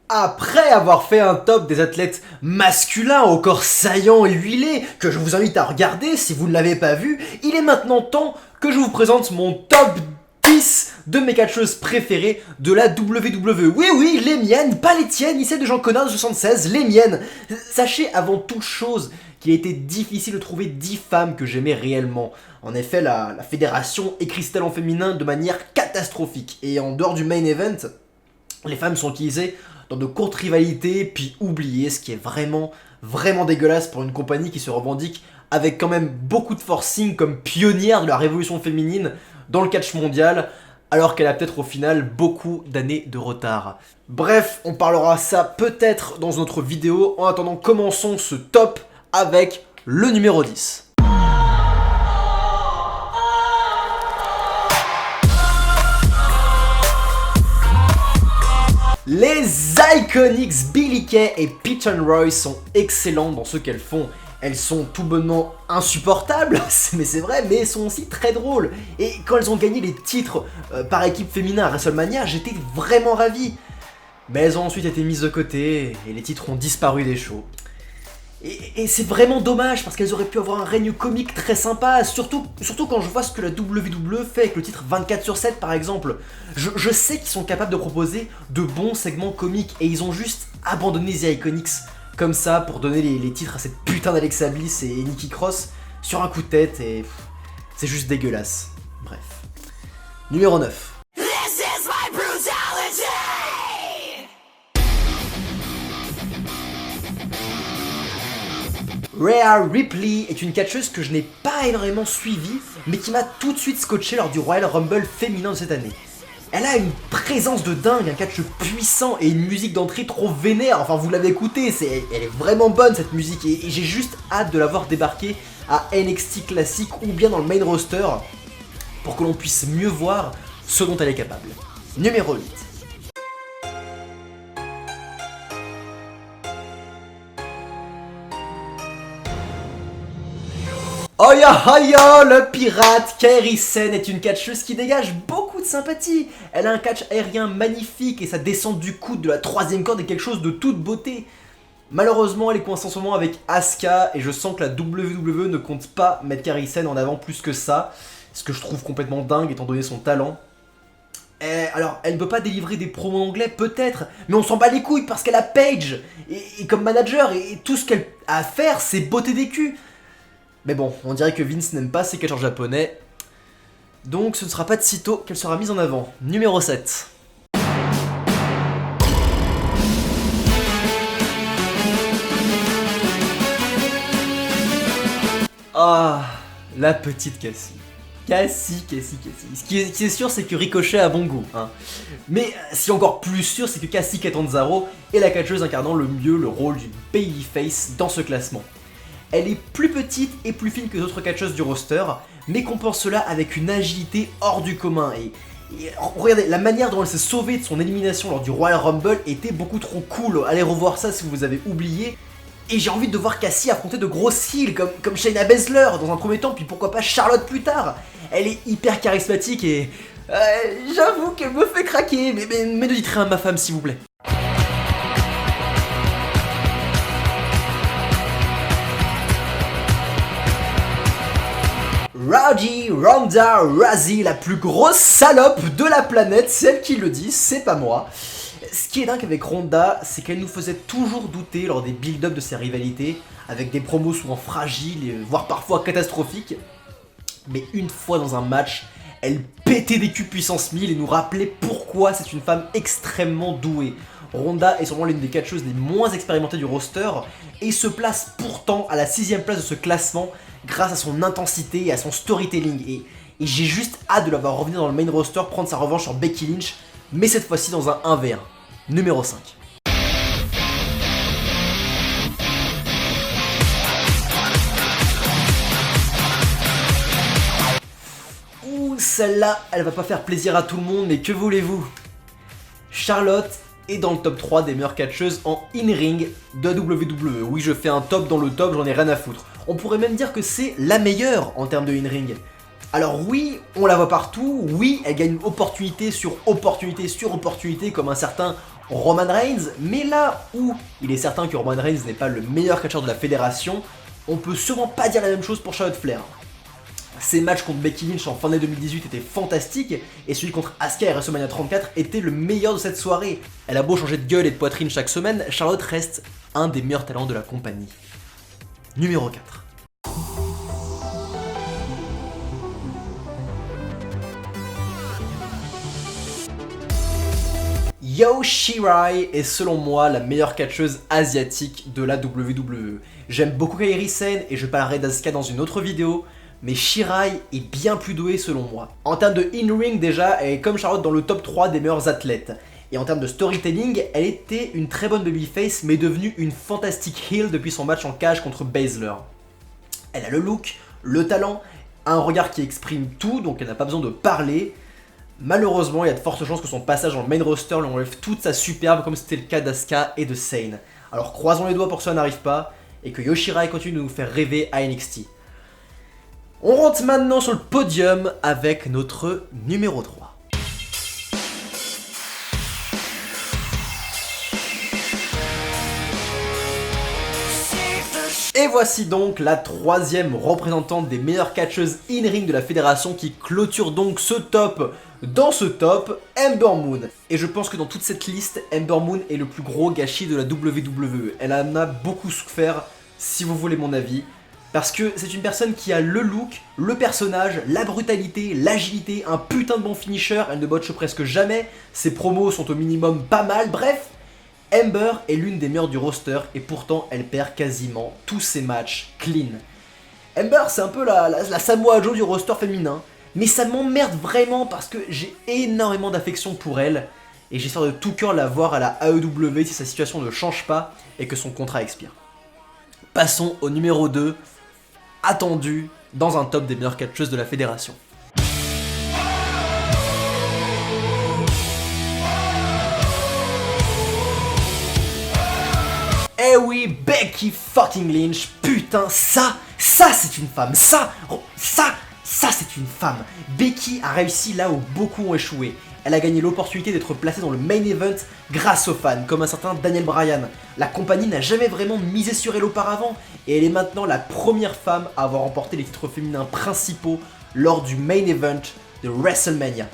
Après avoir fait un top des athlètes masculins au corps saillant et huilé, que je vous invite à regarder si vous ne l'avez pas vu, il est maintenant temps que je vous présente mon top 10 de mes catcheuses préférées de la WWE. Oui, oui, les miennes, pas les tiennes, ni celles de Jean Connard de 76, les miennes. Sachez avant toute chose qu'il a été difficile de trouver 10 femmes que j'aimais réellement. En effet, la fédération écrit ce talent féminin de manière catastrophique. Et en dehors du main event, les femmes sont utilisées dans de courtes rivalités, puis oubliées, ce qui est vraiment dégueulasse pour une compagnie qui se revendique avec quand même beaucoup de forcing comme pionnière de la révolution féminine dans le catch mondial, alors qu'elle a peut-être au final beaucoup d'années de retard. Bref, on parlera ça peut-être dans une autre vidéo. En attendant, commençons ce top avec le numéro 10. Les Iconics Billie Kay et Peyton Royce sont excellentes dans ce qu'elles font. Elles sont tout bonnement insupportables, mais c'est vrai, mais elles sont aussi très drôles. Et quand elles ont gagné les titres par équipe féminin à WrestleMania, j'étais vraiment ravi. Mais elles ont ensuite été mises de côté et les titres ont disparu des shows. Et c'est vraiment dommage parce qu'elles auraient pu avoir un règne comique très sympa, surtout quand je vois ce que la WWE fait avec le titre 24/7 par exemple. Je sais qu'ils sont capables de proposer de bons segments comiques et ils ont juste abandonné The Iconics comme ça pour donner les titres à cette putain d'Alexa Bliss et Nikki Cross sur un coup de tête et c'est juste dégueulasse. Bref. Numéro 9. Rhea Ripley est une catcheuse que je n'ai pas énormément suivie, mais qui m'a tout de suite scotché lors du Royal Rumble féminin de cette année. Elle a une présence de dingue, un catch puissant et une musique d'entrée trop vénère, enfin vous l'avez écouté, elle est vraiment bonne cette musique et j'ai juste hâte de la voir débarquer à NXT classique ou bien dans le main roster pour que l'on puisse mieux voir ce dont elle est capable. Numéro 8. Oya Oya, le pirate Kairi Sane est une catcheuse qui dégage beaucoup de sympathie. Elle a un catch aérien magnifique et sa descente du coude de la 3ème corde est quelque chose de toute beauté. Malheureusement, elle est coincée en ce moment avec Asuka et je sens que la WWE ne compte pas mettre Kairi Sane en avant plus que ça, ce que je trouve complètement dingue étant donné son talent. Alors, elle ne peut pas délivrer des promos anglais, peut-être, mais on s'en bat les couilles parce qu'elle a Paige et comme manager et tout ce qu'elle a à faire, c'est botter des culs. Mais bon, on dirait que Vince n'aime pas ses catcheurs japonais. Donc ce ne sera pas de sitôt qu'elle sera mise en avant. Numéro 7. Ah, la petite Cassie. Cassie. Ce qui est sûr, c'est que Ricochet a bon goût. Hein. Mais ce qui est encore plus sûr, c'est que Cassie Catanzaro est la catcheuse incarnant le mieux le rôle d'une babyface dans ce classement. Elle est plus petite et plus fine que les autres catcheuses du roster, mais compense cela avec une agilité hors du commun. Et regardez, la manière dont elle s'est sauvée de son élimination lors du Royal Rumble était beaucoup trop cool. Allez revoir ça si vous avez oublié. Et j'ai envie de voir Cassie affronter de grosses heels comme Shayna Baszler dans un premier temps, puis pourquoi pas Charlotte plus tard. Elle est hyper charismatique et j'avoue qu'elle me fait craquer, mais ne dites rien à ma femme s'il vous plaît. Rowdy Ronda Rousey, la plus grosse salope de la planète, c'est elle qui le dit, c'est pas moi. Ce qui est dingue avec Ronda, c'est qu'elle nous faisait toujours douter lors des build-up de ses rivalités, avec des promos souvent fragiles, voire parfois catastrophiques. Mais une fois dans un match, elle pétait des culs puissance 1000 et nous rappelait pourquoi c'est une femme extrêmement douée. Ronda est sûrement l'une des catcheuses les moins expérimentées du roster et se place pourtant à la 6ème place de ce classement grâce à son intensité et à son storytelling. Et j'ai juste hâte de la voir revenir dans le main roster, prendre sa revanche sur Becky Lynch, mais cette fois-ci dans un 1v1. Numéro 5. Ouh, celle-là, elle va pas faire plaisir à tout le monde, mais que voulez-vous? Charlotte est dans le top 3 des meilleures catcheuses en in-ring de WWE. Oui, je fais un top dans le top, j'en ai rien à foutre. On pourrait même dire que c'est la meilleure en termes de in-ring. Alors oui, on la voit partout, oui, elle gagne opportunité sur opportunité comme un certain Roman Reigns, mais là où il est certain que Roman Reigns n'est pas le meilleur catcheur de la fédération, on peut sûrement pas dire la même chose pour Charlotte Flair. Ses matchs contre Becky Lynch en fin d'année 2018 étaient fantastiques, et celui contre Asuka à WrestleMania 34 était le meilleur de cette soirée. Elle a beau changer de gueule et de poitrine chaque semaine, Charlotte reste un des meilleurs talents de la compagnie. Numéro 4. Io Shirai est selon moi la meilleure catcheuse asiatique de la WWE. J'aime beaucoup Kairi Sane et je parlerai d'Asuka dans une autre vidéo, mais Shirai est bien plus douée selon moi. En termes de in-ring déjà, elle est comme Charlotte dans le top 3 des meilleurs athlètes. Et en termes de storytelling, elle était une très bonne babyface mais devenue une fantastique heel depuis son match en cage contre Baszler. Elle a le look, le talent, un regard qui exprime tout, donc elle n'a pas besoin de parler. Malheureusement, il y a de fortes chances que son passage dans le main roster lui enlève toute sa superbe comme c'était le cas d'Asuka et de Sane. Alors croisons les doigts pour que ça n'arrive pas et que Io Shirai continue de nous faire rêver à NXT. On rentre maintenant sur le podium avec notre numéro 3. Et voici donc la troisième représentante des meilleures catcheuses in-ring de la fédération qui clôture donc ce top. Dans ce top, Ember Moon. Et je pense que dans toute cette liste, Ember Moon est le plus gros gâchis de la WWE. Elle en a beaucoup souffert, si vous voulez mon avis. Parce que c'est une personne qui a le look, le personnage, la brutalité, l'agilité, un putain de bon finisher, elle ne botche presque jamais, ses promos sont au minimum pas mal, bref. Ember est l'une des meilleures du roster et pourtant elle perd quasiment tous ses matchs clean. Ember c'est un peu la Samoa Joe du roster féminin, mais ça m'emmerde vraiment parce que j'ai énormément d'affection pour elle et j'espère de tout cœur la voir à la AEW si sa situation ne change pas et que son contrat expire. Passons au numéro 2, attendu dans un top des meilleures catcheuses de la fédération. Eh oui, Becky fucking Lynch, putain, ça c'est une femme, ça c'est une femme. Becky a réussi là où beaucoup ont échoué. Elle a gagné l'opportunité d'être placée dans le main event grâce aux fans, comme un certain Daniel Bryan. La compagnie n'a jamais vraiment misé sur elle auparavant, et elle est maintenant la première femme à avoir remporté les titres féminins principaux lors du main event de WrestleMania.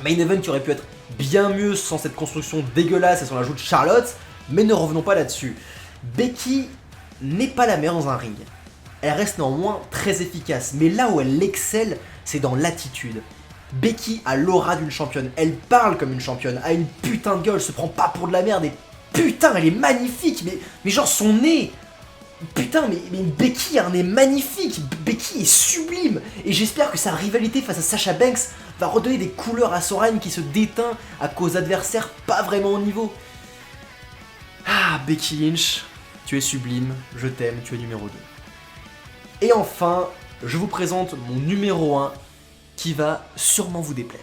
Main event qui aurait pu être bien mieux sans cette construction dégueulasse et sans l'ajout de Charlotte, mais ne revenons pas là-dessus. Becky n'est pas la meilleure dans un ring. Elle reste néanmoins très efficace, mais là où elle excelle, c'est dans l'attitude. Becky a l'aura d'une championne, elle parle comme une championne, a une putain de gueule, se prend pas pour de la merde et putain elle est magnifique, mais genre son nez, putain mais Becky a un nez magnifique, Becky est sublime et j'espère que sa rivalité face à Sasha Banks va redonner des couleurs à son règne qui se déteint à cause d'adversaires pas vraiment au niveau. Ah Becky Lynch, tu es sublime, je t'aime, tu es numéro 2. Et enfin, je vous présente mon numéro 1 qui va sûrement vous déplaire.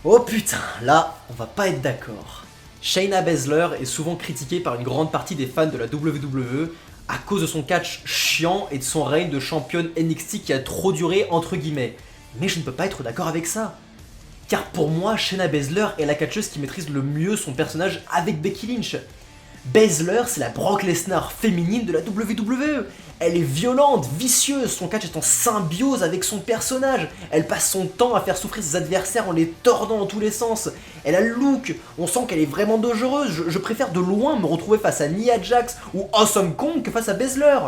Oh putain, là, on va pas être d'accord. Shayna Baszler est souvent critiquée par une grande partie des fans de la WWE à cause de son catch chiant et de son règne de championne NXT qui a trop duré entre guillemets. Mais je ne peux pas être d'accord avec ça. Car pour moi, Shayna Baszler est la catcheuse qui maîtrise le mieux son personnage avec Becky Lynch. Baszler, c'est la Brock Lesnar féminine de la WWE. Elle est violente, vicieuse, son catch est en symbiose avec son personnage. Elle passe son temps à faire souffrir ses adversaires en les tordant dans tous les sens. Elle a le look, on sent qu'elle est vraiment dangereuse. Je préfère de loin me retrouver face à Nia Jax ou Awesome Kong que face à Baszler.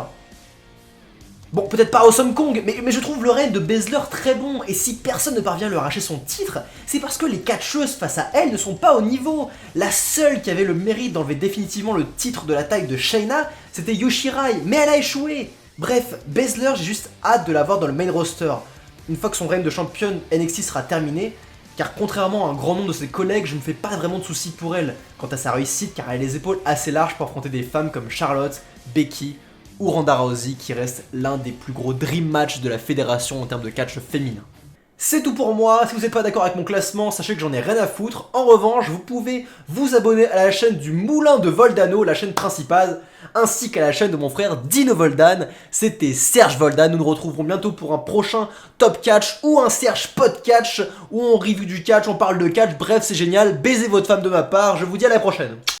Bon, peut-être pas Awesome Kong, mais je trouve le règne de Baszler très bon, et si personne ne parvient à lui arracher son titre, c'est parce que les catcheuses face à elle ne sont pas au niveau. La seule qui avait le mérite d'enlever définitivement le titre de la taille de Shayna, c'était Io Shirai, mais elle a échoué. Bref, Baszler, j'ai juste hâte de la voir dans le main roster, une fois que son règne de championne NXT sera terminé, car contrairement à un grand nombre de ses collègues, je ne me fais pas vraiment de soucis pour elle quant à sa réussite, car elle a les épaules assez larges pour affronter des femmes comme Charlotte, Becky ou Ronda Rousey qui reste l'un des plus gros dream matchs de la fédération en termes de catch féminin. C'est tout pour moi, si vous n'êtes pas d'accord avec mon classement, sachez que j'en ai rien à foutre. En revanche, vous pouvez vous abonner à la chaîne du Moulin de Voldano, la chaîne principale, ainsi qu'à la chaîne de mon frère Dino Voldan. C'était Serge Voldan, nous nous retrouverons bientôt pour un prochain Top Catch ou un Serge Podcatch, où on review du catch, on parle de catch, bref c'est génial, baisez votre femme de ma part, je vous dis à la prochaine.